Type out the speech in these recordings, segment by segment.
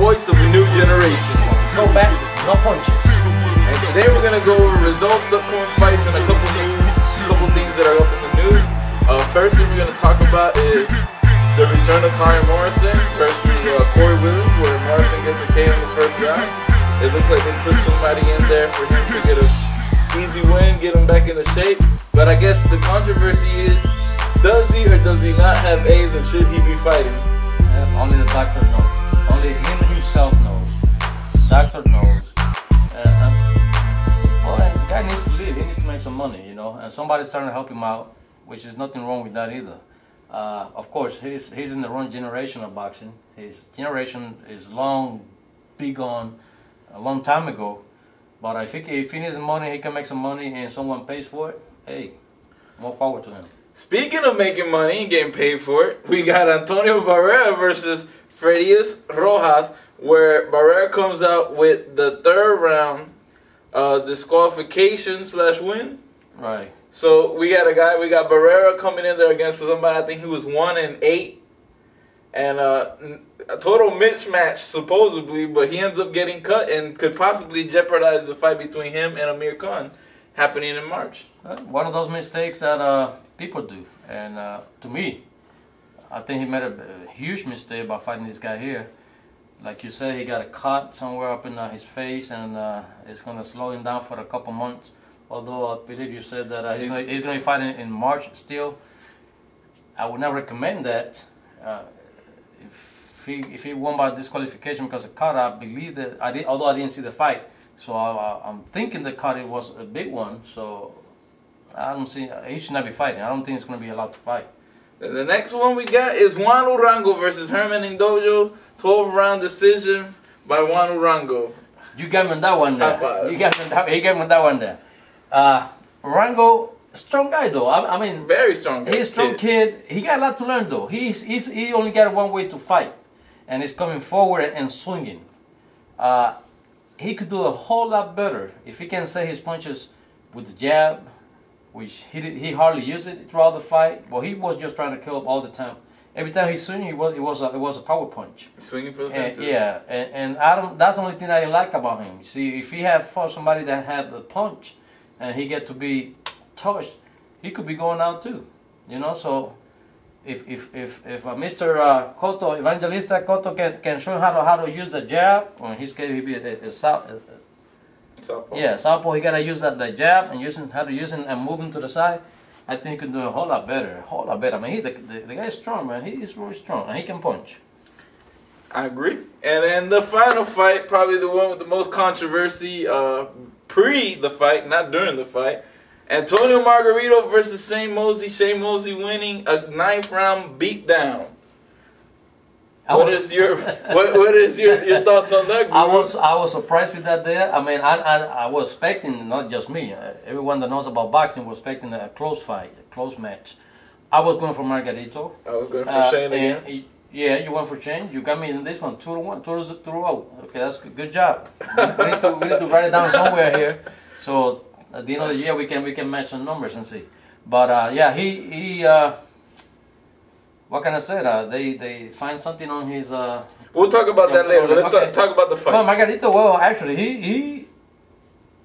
voice of the new generation. No back, no punches. And today we're gonna go over results, upcoming fights, and a couple things that are up in the news. First thing we're gonna talk about is the return of Tyrone Morrison versus Corey Williams, where Morrison gets a KO in the first round. It looks like they put somebody in there for him to get a easy win, get him back into shape. But I guess the controversy is, does he or does he not have AIDS, and should he be fighting? Only the doctor knows. Only him himself knows. Doctor knows. Well, the guy needs to live. He needs to make some money, you know. And somebody's trying to help him out, which is nothing wrong with that either. Of course, he's in the wrong generation of boxing. His generation is be gone a long time ago. But if he needs some money, he can make some money, and someone pays for it. Hey, more power to him. Speaking of making money and getting paid for it, we got Antonio Barrera versus Fredius Rojas, where Barrera comes out with the third round disqualification / win. Right. So we got Barrera coming in there against somebody, I think he was 1-8. And a total mismatch, supposedly, but he ends up getting cut and could possibly jeopardize the fight between him and Amir Khan happening in March. One of those mistakes that people do. And to me, I think he made a huge mistake by fighting this guy here. Like you said, he got a cut somewhere up in his face, and it's going to slow him down for a couple months. Although I believe you said that he's going to be fighting in March still. I would never recommend that. If he won by disqualification because of cut, I believe that although I didn't see the fight, so I'm thinking the cut it was a big one. So I don't see he should not be fighting. I don't think he's going to be allowed to fight. The next one we got is Juan Rango versus Herman in Dojo. 12-round decision by Juan Rango. You got me on that one there. He got me on that one there. Rango, strong guy though. I mean, very strong. He's a strong kid. He got a lot to learn though. He only got one way to fight, and he's coming forward and swinging. He could do a whole lot better if he can set his punches with the jab, which he hardly used it throughout the fight. But he was just trying to kill up all the time. Every time he's swinging, it was a power punch. Swinging for the fences. Yeah, and that's the only thing I like about him. See, if he had fought somebody that had the punch, and he get to be touched, he could be going out too. You know, so if Mr. Cotto, Evangelista Cotto can show him how to use the jab, or in his case he'd be a southpaw. Yeah, southpaw. He gotta use the jab and how to use it and moving to the side. I think he can do a whole lot better. I mean, the guy is strong, man. He is really strong, and he can punch. I agree. And then the final fight, probably the one with the most controversy pre the fight, not during the fight. Antonio Margarito versus Shane Mosley. Shane Mosley winning a 9th round beatdown. What is your thoughts on that, group? I was surprised with that there. I mean, I was expecting, not just me, everyone that knows about boxing was expecting a close fight, a close match. I was going for Margarito. I was going for Shane again. Yeah, you went for Shane. You got me in this one, 2-1, 2-0. Okay, that's good job. we need to write it down somewhere here. So at the end of the year, we can match some numbers and see. But yeah, he what can I say? They find something on his. We'll talk about that later. But let's talk about the fight. Well, Margarito, well, actually,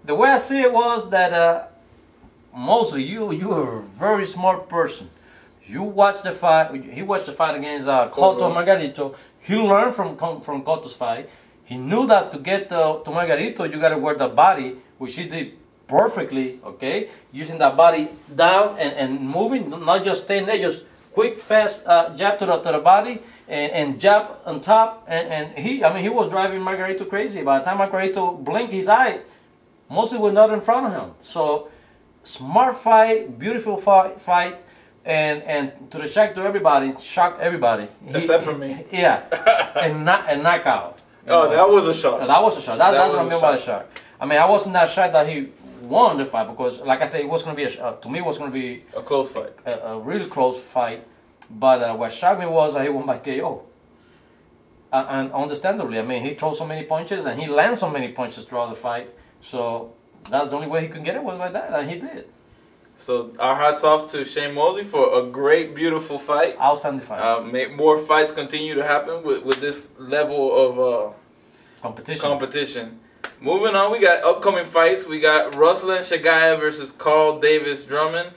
the way I see it was that Mosley, you are a very smart person. You watched the fight. He watched the fight against Cotto Margarito. He learned from Cotto's fight. He knew that to get to Margarito, you got to work the body, which he did perfectly. Okay, using that body down and moving, not just staying there, just quick, fast jab to the body and jab on top. And he was driving Margarito crazy. By the time Margarito blinked his eye, Mosley was not in front of him. So smart fight, beautiful fight. And to the shocked everybody. Except for me. Yeah, and knockout. Oh, that was a shock. That was a shock. That's what I mean by the shock. I mean, I wasn't that shocked that he won the fight because, like I said, it was going to be to me it was going to be a close fight, a really close fight. But what shocked me was that he won by KO. And understandably, I mean, he threw so many punches and he landed so many punches throughout the fight. So that's the only way he could get it was like that, and he did. So our hats off to Shane Mosley for a great, beautiful fight. Outstanding fight. May more fights continue to happen with this level of competition. Moving on, we got upcoming fights. We got Ruslan Shagayev versus Carl Davis Drummond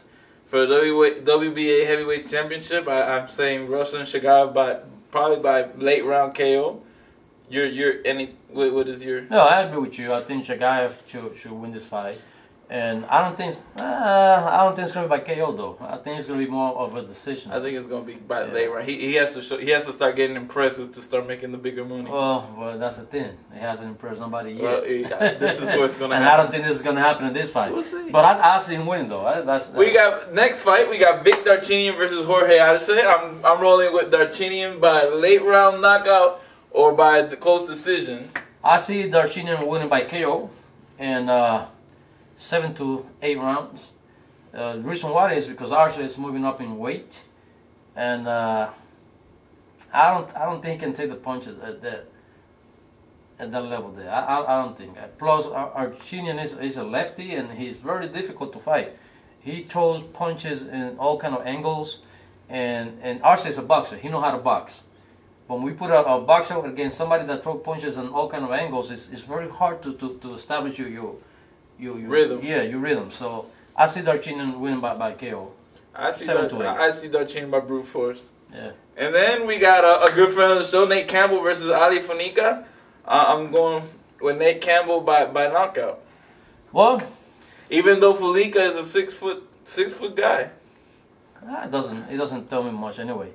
for the WBA Heavyweight Championship. I'm saying Ruslan Shagayev probably by late round KO. What is your? No, I agree with you. I think Shagayev should win this fight, and I don't think it's gonna be by KO though. I think it's gonna be more of a decision. I think it's gonna be by late round. He has to start getting impressive to start making the bigger money. Well, that's the thing. He hasn't impressed nobody yet. Well, this is where it's gonna happen. And I don't think this is gonna happen in this fight. We'll see. But I see him winning though. We got next fight. We got Vic Darchinyan versus Jorge Arce. I'm rolling with Darchinyan by late round knockout or by the close decision. I see Darchinyan winning by KO and 7 to 8 rounds. The reason why is because Arce is moving up in weight, and I don't think he can take the punches at that level there. I don't think. Plus, Darchinyan is a lefty, and he's very difficult to fight. He throws punches in all kind of angles, and Arce is a boxer. He knows how to box. When we put a boxer against somebody that throws punches in all kind of angles, it's very hard to establish your rhythm. Yeah, your rhythm. So I see Darchinyan winning by KO. I see Darchinyan by brute force. Yeah. And then we got a good friend of the show, Nate Campbell versus Ali Fanica. I'm going with Nate Campbell by knockout. Well, even though Fanica is a 6 foot guy, it doesn't tell me much anyway.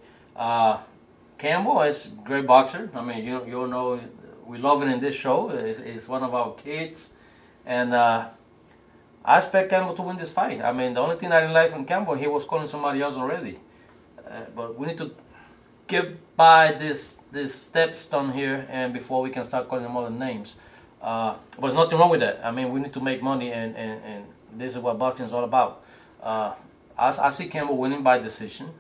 Campbell is a great boxer. I mean, you know, we love it in this show. It's one of our kids, and I expect Campbell to win this fight. I mean, the only thing I didn't like from Campbell, he was calling somebody else already. But we need to get by this stepstone here, and before we can start calling them other names. But there's nothing wrong with that. I mean, we need to make money, and this is what boxing is all about. I see Campbell winning by decision.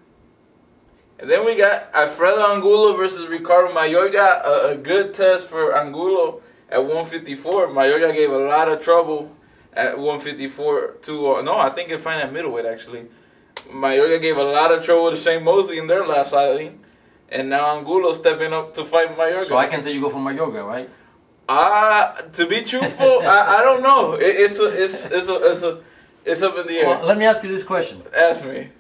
And then we got Alfredo Angulo versus Ricardo Mayorga. A good test for Angulo at 154. Mayorga gave a lot of trouble at 154 to no, I think it fight at middleweight actually. Mayorga gave a lot of trouble to Shane Mosley in their last outing, and now Angulo stepping up to fight Mayorga. So I can tell you go for Mayorga, right? To be truthful, I don't know. It's up in the air. Well, let me ask you this question. Ask me.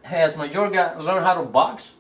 Has Mayorga learned how to box?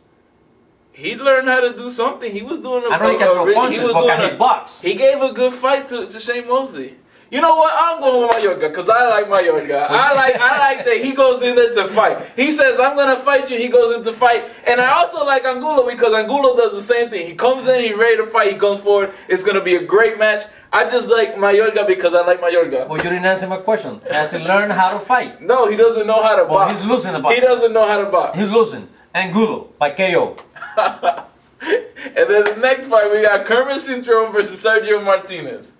He learned how to do something. He was doing I know he can throw punches, but can he box? He gave a good fight to Shane Mosley. You know what? I'm going with Mayorga because I like Mayorga. I like that he goes in there to fight. He says, I'm going to fight you. He goes in to fight. And I also like Angulo because Angulo does the same thing. He comes in, he's ready to fight, he comes forward. It's going to be a great match. I just like Mayorga because I like Mayorga. Well, you didn't answer my question. Has he learned how to fight? No, he doesn't know how to box. He's losing the box. He doesn't know how to box. He's losing. Angulo by KO. And then the next fight, we got Cintron versus Sergio Martinez.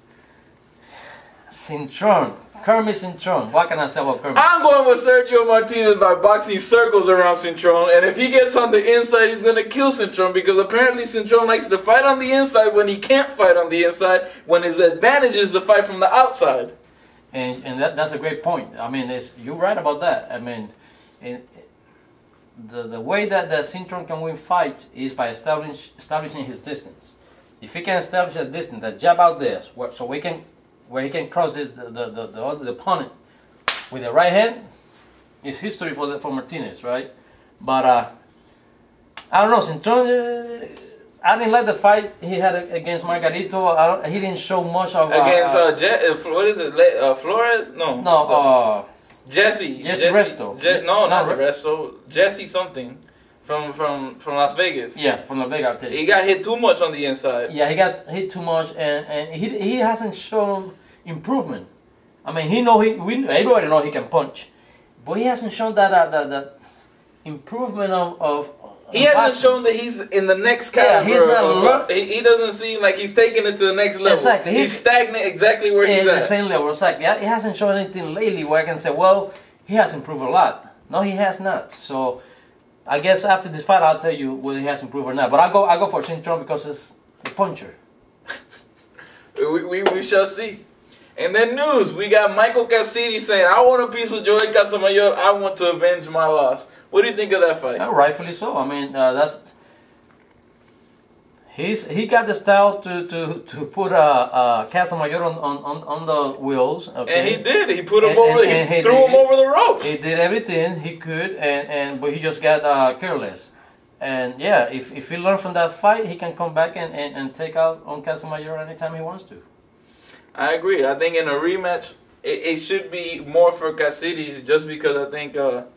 Cintron. Cintron. What can I say about Herman? I'm going with Sergio Martinez by boxing circles around Cintron. And if he gets on the inside, he's going to kill Cintron because apparently Cintron likes to fight on the inside when he can't fight on the inside, when his advantage is to fight from the outside. And that's a great point. I mean, you're right about that. I mean, the way that Cintron can win fights is by establishing his distance. If he can establish a distance, that jab out there, so where he can cross the opponent with the right hand, it's history for Martinez, right? But I don't know, Cintron. I didn't like the fight he had against Margarito. He didn't show much of against what is it? Flores? No. Jesse Resto. Not Resto. Jesse something from Las Vegas. Yeah, from Las Vegas. Okay. He got hit too much on the inside. Yeah, he got hit too much, and he hasn't shown improvement. I mean, everybody know he can punch, but he hasn't shown that improvement of he hasn't shown that he's in the next caliber. Yeah, he doesn't seem like he's taking it to the next level. Exactly. He's stagnant exactly where he's at. The same level, exactly. He hasn't shown anything lately where I can say, well, he has improved a lot. No, he has not. So I guess after this fight, I'll tell you whether he has improved or not. But I go for Cintron because it's a puncher. we shall see. And then news, we got Michael Cassidy saying, I want a piece of Joey Casamayor. I want to avenge my loss. What do you think of that fight? Rightfully so. I mean, He got the style to put a Casamayor on the wheels. Okay? And he did. He put him over. He threw him over the ropes. He did everything he could, but he just got careless. And yeah, if he learned from that fight, he can come back and take out on Casamayor anytime he wants to. I agree. I think in a rematch, it should be more for Caceres, just because I think Joel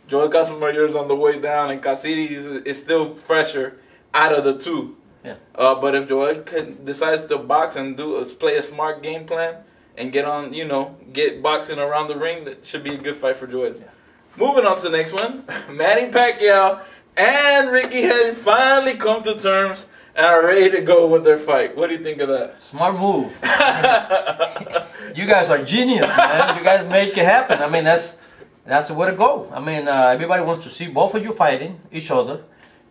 Casamayor is on the way down, and Caceres is still fresher out of the two. Yeah. But if Joel decides to box and play a smart game plan and get boxing around the ring, that should be a good fight for Joel. Yeah. Moving on to the next one, Manny Pacquiao and Ricky Hatton finally come to terms and are ready to go with their fight. What do you think of that? Smart move. You guys are genius, man. You guys make it happen. I mean, that's the way to go. I mean, everybody wants to see both of you fighting each other.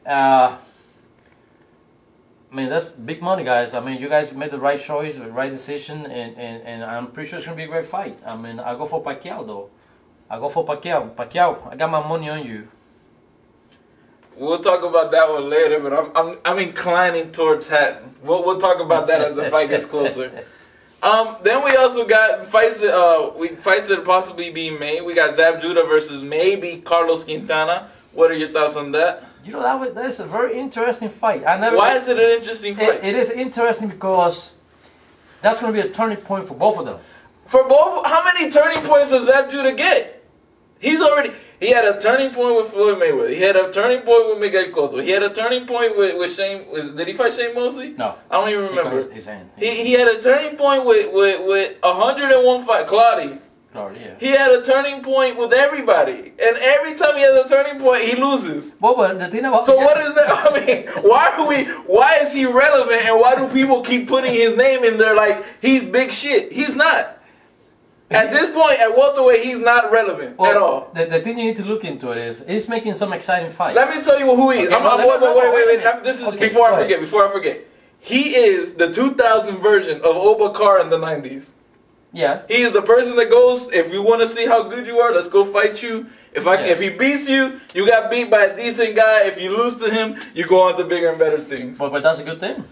I mean, that's big money, guys. I mean, you guys made the right choice, the right decision, and I'm pretty sure it's going to be a great fight. I mean, I go for Pacquiao, though. I go for Pacquiao. Pacquiao, I got my money on you. We'll talk about that one later, but I'm inclining towards Hatton. We'll talk about that as the fight gets closer. Then we also got fights that possibly be made. We got Zab Judah versus maybe Carlos Quintana. What are your thoughts on that? You know, that's a very interesting fight. Why is it an interesting fight? It is interesting because that's going to be a turning point for both of them. For both? How many turning points does Zab Judah get? He had a turning point with Floyd Mayweather. He had a turning point with Miguel Cotto. He had a turning point with Shane. Did he fight Shane Mosley? No. I don't even remember. His hand. He had a turning point with 101 fight. Claudia. Yeah. He had a turning point with everybody, and every time he has a turning point, he loses. But the thing about what is that? I mean, why is he relevant, and why do people keep putting his name in there like he's big shit? He's not. At this point, at welterweight, he's not relevant at all. The thing you need to look into it is he's making some exciting fights. Let me tell you who he is. Wait. This is before I forget. He is the 2000 version of Obakar in the 90s. Yeah. He is the person that goes, if you want to see how good you are, let's go fight you. If he beats you, you got beat by a decent guy. If you lose to him, you go on to bigger and better things. But that's a good thing.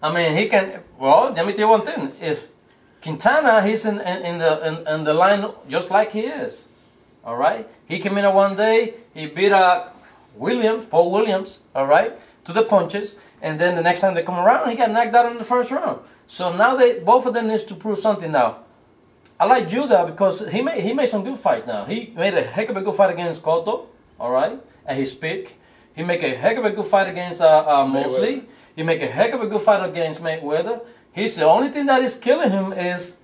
I mean, he can. Well, let me tell you one thing. If Quintana, he's in the line just like he is. All right. He came in one day. He beat Paul Williams. All right, to the punches, and then the next time they come around, he got knocked out in the first round. So now both of them needs to prove something now. I like Judah because he made some good fight now. He made a heck of a good fight against Cotto, all right, at his peak. He made a heck of a good fight against Mosley. He made a heck of a good fight against Mayweather. He's the only thing that is killing him is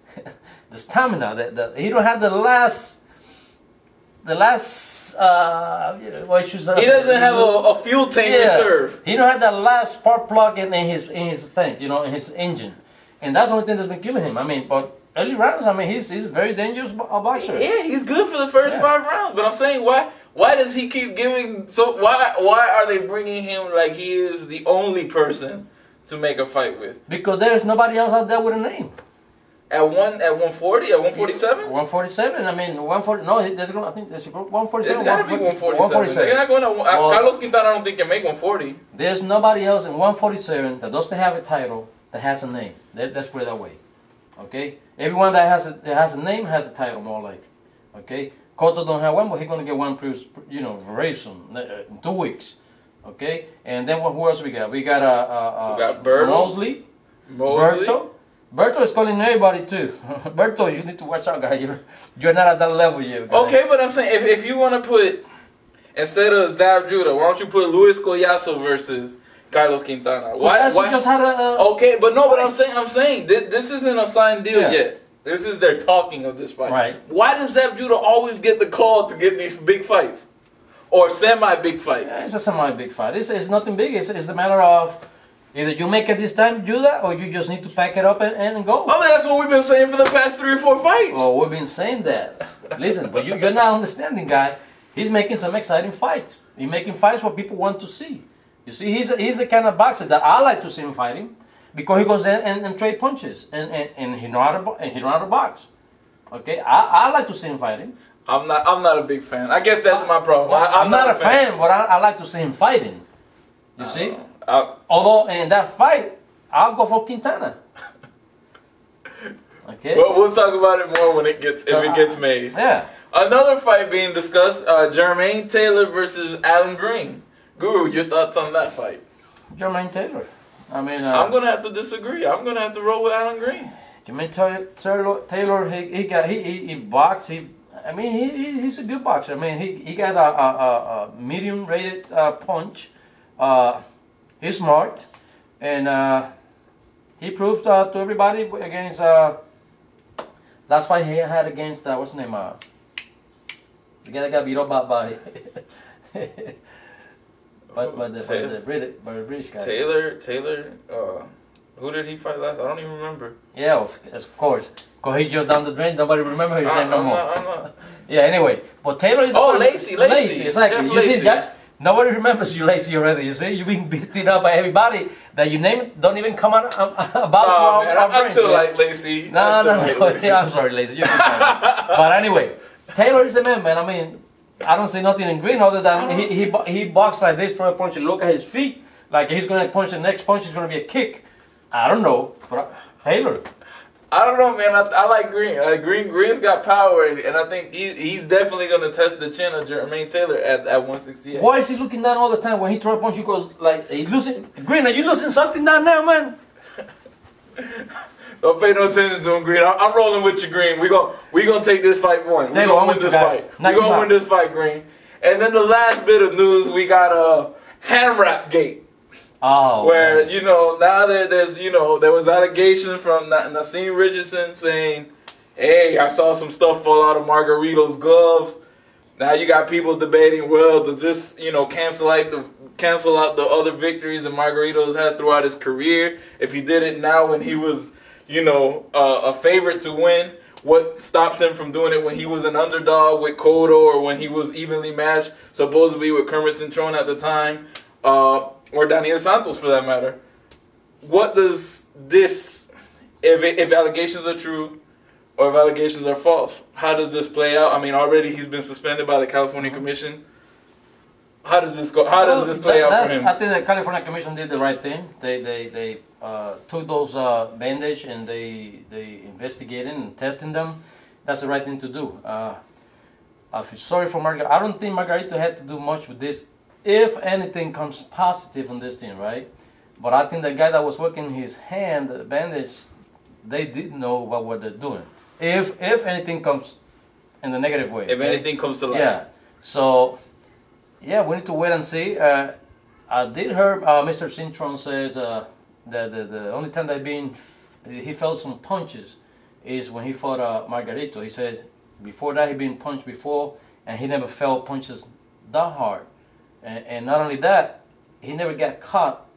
the stamina. He don't have the last. What you say? He doesn't have a fuel tank reserve. He don't have that last spark plug in his tank, in his engine. And that's the only thing that's been killing him. I mean, but early rounds, I mean, he's a very dangerous boxer. Yeah, he's good for the first 5 rounds. But I'm saying, why does he keep giving? So why are they bringing him like he is the only person to make a fight with? Because there's nobody else out there with a name. At 140, at 147? 147. I mean, 140. No, I think there's 147. It's got to be 147. They're not going to. Carlos Quintana, I don't think can make 140. There's nobody else in 147 that doesn't have a title that has a name. Let's put it that way. Okay. Everyone that has a name has a title, more like. Okay. Cotto don't have one, but he's gonna get one, very soon, in 2 weeks. Okay. And then who else we got? We got Mosley. Berto is calling everybody too. Berto, you need to watch out, guy. You're not at that level yet. Guy. Okay, but I'm saying if you want to put instead of Zab Judah, why don't you put Luis Collazo versus Carlos Quintana? Why? Just had okay, but no, but I'm saying this isn't a signed deal yet. This is their talking of this fight. Right. Why does Zab Judah always get the call to get these big fights or semi-big fights? Yeah, it's a semi-big fight. It's nothing big. It's a matter of. Either you make it this time, Judah, or you just need to pack it up and go. I mean, that's what we've been saying for the past 3 or 4 fights. Well, we've been saying that. Listen, but you're not understanding, guy. He's making some exciting fights. He's making fights what people want to see. You see, he's the kind of boxer that I like to see him fighting because he goes in and trade punches and he know how to box. Okay, I like to see him fighting. I'm not a big fan. I guess that's my problem. Well, I'm not a fan, but I like to see him fighting. You see? Although in that fight, I'll go for Quintana. Okay. Well, we'll talk about it more when it gets made. Yeah. Another fight being discussed: Jermaine Taylor versus Alan Green. Guru, your thoughts on that fight? Jermaine Taylor. I mean, I'm gonna have to disagree. I'm gonna have to roll with Alan Green. Jermaine Taylor, he boxed. He's a good boxer. I mean, he got a medium rated punch. He's smart, and he proved to everybody against last fight he had against what's his name? The guy that got beat up by the British guy. Taylor. Who did he fight last? I don't even remember. Yeah, of course. Cause he just down the drain. Nobody remember his name no more. I'm not. Yeah. Anyway, but Taylor is. Oh, Lacey. Exactly. Jeff You see Lacey. that? Nobody remembers you, Lacey, already. You see, you've been beaten up by everybody that you name it. Don't even come out about. Oh, man, I still like Lacey. No. Yeah, I'm sorry, Lacey. You're but anyway, Taylor is the man. I mean, I don't see nothing in Green other than he boxed like this, trying to punch and look at his feet like he's gonna punch. The next punch is gonna be a kick. I don't know, but Taylor. I don't know, man. I like Green. Green's got power, and I think he's definitely gonna test the chin of Jermaine Taylor at 168. Why is he looking down all the time when he throw a punch? He goes like, "He losing." Green, are you losing something down there, man? Don't pay no attention to him, Green. I'm rolling with you, Green. We gonna take this fight one. We gonna win this fight. We gonna win this fight, Green. And then the last bit of news, we got hand wrap gate. Oh, where now there's there was allegation from Nassim Richardson saying, "Hey, I saw some stuff fall out of Margarito's gloves." Now you got people debating, well, does this cancel out the other victories that Margarito's had throughout his career? If he did it now when he was a favorite to win, what stops him from doing it when he was an underdog with Cotto or when he was evenly matched supposedly with Cintron at the time? Or Daniel Santos, for that matter. What does this, if allegations are true, or if allegations are false, how does this play out? I mean, already he's been suspended by the California Commission. How does this go? How does this play out for him? I think the California Commission did the right thing. They took those bandage and they investigated and testing them. That's the right thing to do. I feel sorry for Margarito. I don't think Margarito had to do much with this. If anything comes positive on this thing, right? But I think the guy that was working his hand, the bandage, they did know what they're doing. If anything comes in the negative way. If anything comes to light. Yeah. So, yeah, we need to wait and see. I did hear Mr. Cintron says that the only time that he felt some punches is when he fought Margarito. He said before that he'd been punched before and he never felt punches that hard. And not only that, he never got caught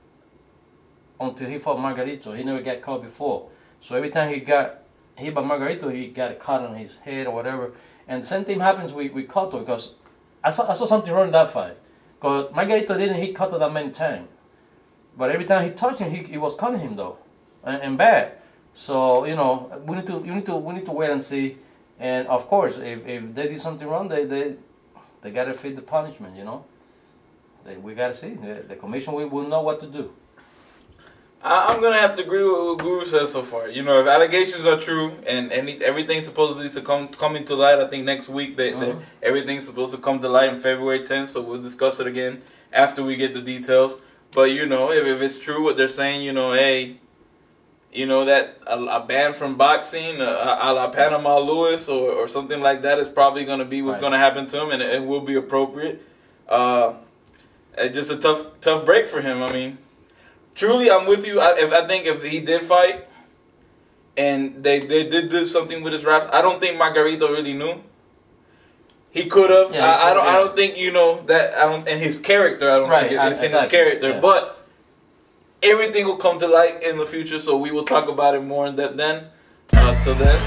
until he fought Margarito. He never got caught before. So every time he got hit by Margarito, he got caught on his head or whatever. And the same thing happens with Cotto, because I saw something wrong in that fight. Because Margarito didn't hit Cotto that many times. But every time he touched him, he was cutting him though, and bad. So we need to wait and see. And of course, if they did something wrong, they gotta fit the punishment. We gotta see. The commission will know what to do. I'm gonna have to agree with what Guru says so far. If allegations are true and everything's supposedly to come into light, I think next week everything's supposed to come to light on February 10th. So we'll discuss it again after we get the details. But if it's true what they're saying, hey, that a ban from boxing, a la Panama Lewis or something like that is probably gonna be what's gonna happen to him, and it will be appropriate. Just a tough break for him. I mean, truly, I'm with you. I think if he did fight and they did do something with his raps, I don't think Margarito really knew. He could have. Yeah, I don't think that. I don't. And his character, I don't think it's in his character. Yeah. But everything will come to light in the future, so we will talk about it more in depth then. Till then,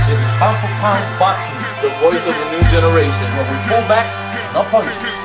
it is pound for pound boxing, the voice of the new generation. When we pull back, no punches.